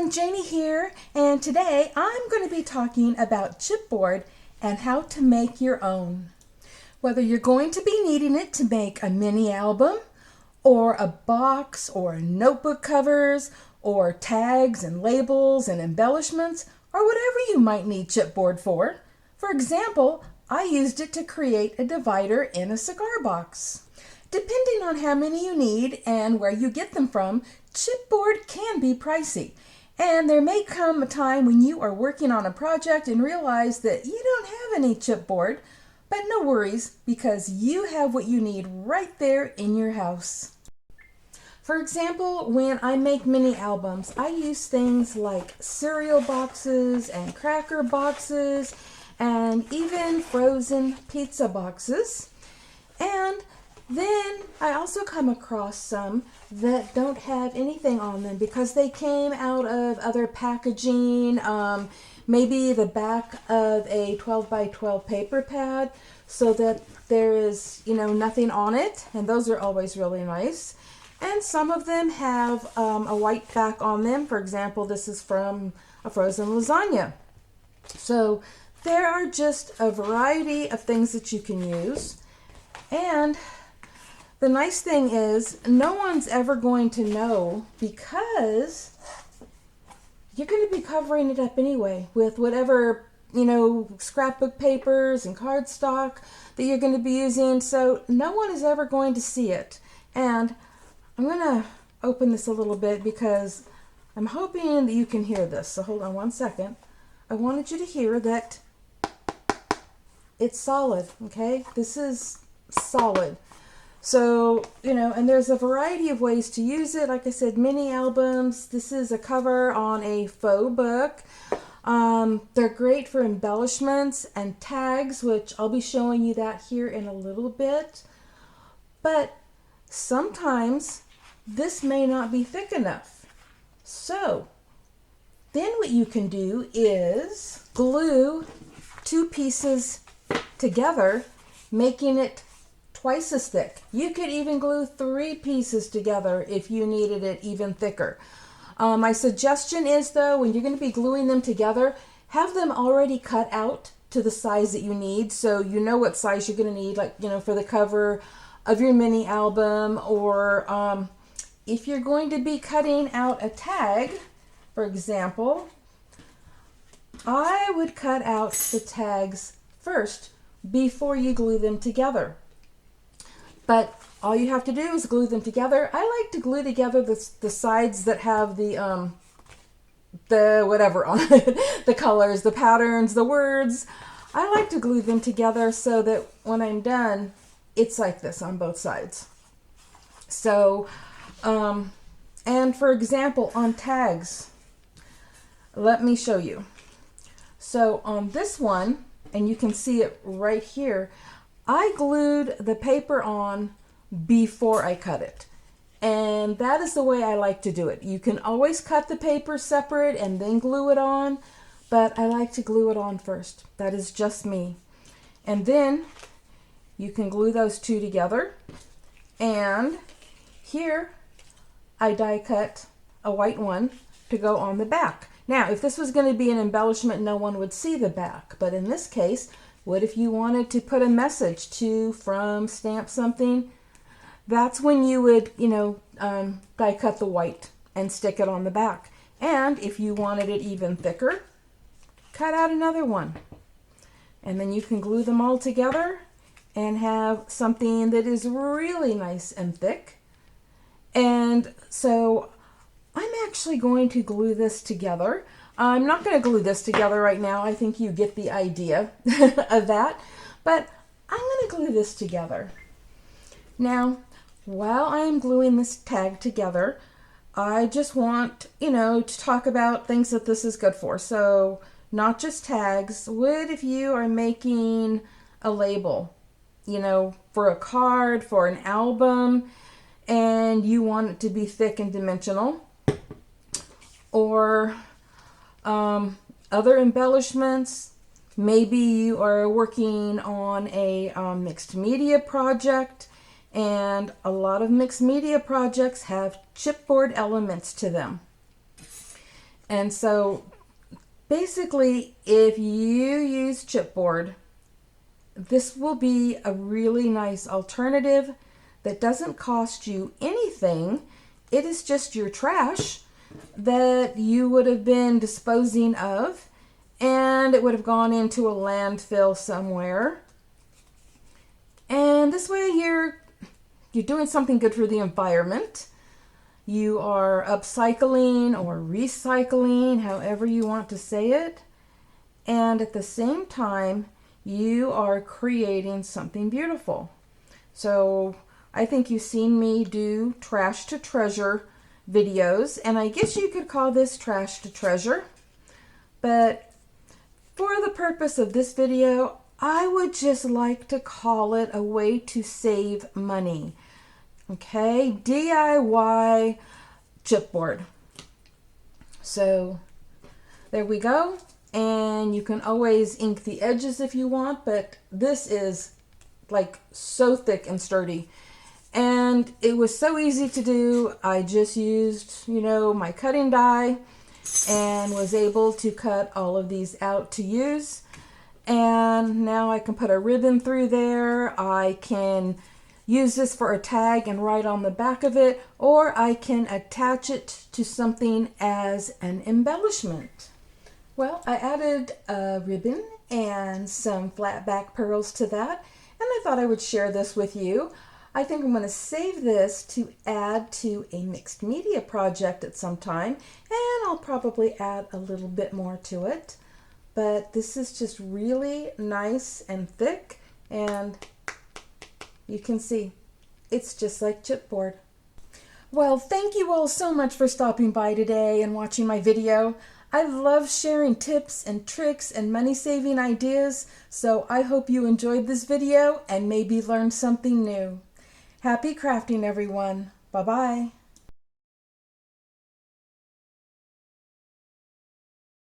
everyone, Janie here, and today I'm going to be talking about chipboard and how to make your own. Whether you're going to be needing it to make a mini album, or a box, or notebook covers, or tags and labels and embellishments, or whatever you might need chipboard for. For example, I used it to create a divider in a cigar box. Depending on how many you need and where you get them from, chipboard can be pricey. And there may come a time when you are working on a project and realize that you don't have any chipboard, but no worries, because you have what you need right there in your house. For example, when I make mini albums, I use things like cereal boxes and cracker boxes and even frozen pizza boxes. And then I also come across some that don't have anything on them because they came out of other packaging, maybe the back of a 12 by 12 paper pad, so that there is, nothing on it, and those are always really nice. And some of them have a white back on them. For example, this is from a frozen lasagna. So there are just a variety of things that you can use. And the nice thing is no one's ever going to know, because you're going to be covering it up anyway with whatever, scrapbook papers and cardstock that you're going to be using. So no one is ever going to see it. And I'm going to open this a little bit because I'm hoping that you can hear this. So hold on one second. I wanted you to hear that it's solid, okay? This is solid. So, and there's a variety of ways to use it. Like I said, mini albums. This is a cover on a faux book. They're great for embellishments and tags, which I'll be showing you that here in a little bit. But sometimes this may not be thick enough. So then what you can do is glue two pieces together, making it twice as thick. You could even glue three pieces together if you needed it even thicker. My suggestion is, though, when you're going to be gluing them together, have them already cut out to the size that you need, so you know what size you're going to need, like, for the cover of your mini album, or if you're going to be cutting out a tag, for example, I would cut out the tags first before you glue them together. But all you have to do is glue them together. I like to glue together the sides that have the whatever on it, the colors, the patterns, the words. I like to glue them together so that when I'm done, it's like this on both sides. So, and for example, on tags, let me show you. So on this one, and you can see it right here, I glued the paper on before I cut it. And that is the way I like to do it. You can always cut the paper separate and then glue it on, but I like to glue it on first. That is just me. And then you can glue those two together. And here I die cut a white one to go on the back. Now, if this was going to be an embellishment, no one would see the back. But in this case, what if you wanted to put a message to, from, stamp something? That's when you would, die cut the white and stick it on the back. And if you wanted it even thicker, cut out another one. And then you can glue them all together and have something that is really nice and thick. And so I'm actually going to glue this together. I'm not going to glue this together right now. I think you get the idea of that. But I'm going to glue this together. Now, while I am gluing this tag together, I just want, to talk about things that this is good for. So, not just tags. What if you are making a label, for a card, for an album, and you want it to be thick and dimensional? Or other embellishments. Maybe you are working on a mixed media project, and a lot of mixed media projects have chipboard elements to them. And so basically, if you use Chipboard, this will be a really nice alternative that doesn't cost you anything. It is just your trash that you would have been disposing of, and it would have gone into a landfill somewhere. And this way you're doing something good for the environment. You are upcycling or recycling, however you want to say it. And at the same time, you are creating something beautiful. So I think you've seen me do trash to treasure videos, and I guess you could call this trash to treasure. But for the purpose of this video, I would just like to call it a way to save money. Okay, DIY chipboard. So there we go. And you can always ink the edges if you want, but this is like so thick and sturdy. And it was so easy to do. I just used, my cutting die and was able to cut all of these out to use. And now I can put a ribbon through there. I can use this for a tag and write on the back of it, or I can attach it to something as an embellishment. Well, I added a ribbon and some flat back pearls to that, and I thought I would share this with you. I think I'm going to save this to add to a mixed media project at some time, and I'll probably add a little bit more to it. But this is just really nice and thick, and you can see it's just like chipboard. Well, thank you all so much for stopping by today and watching my video. I love sharing tips and tricks and money-saving ideas, so I hope you enjoyed this video and maybe learned something new. Happy crafting, everyone. Bye-bye.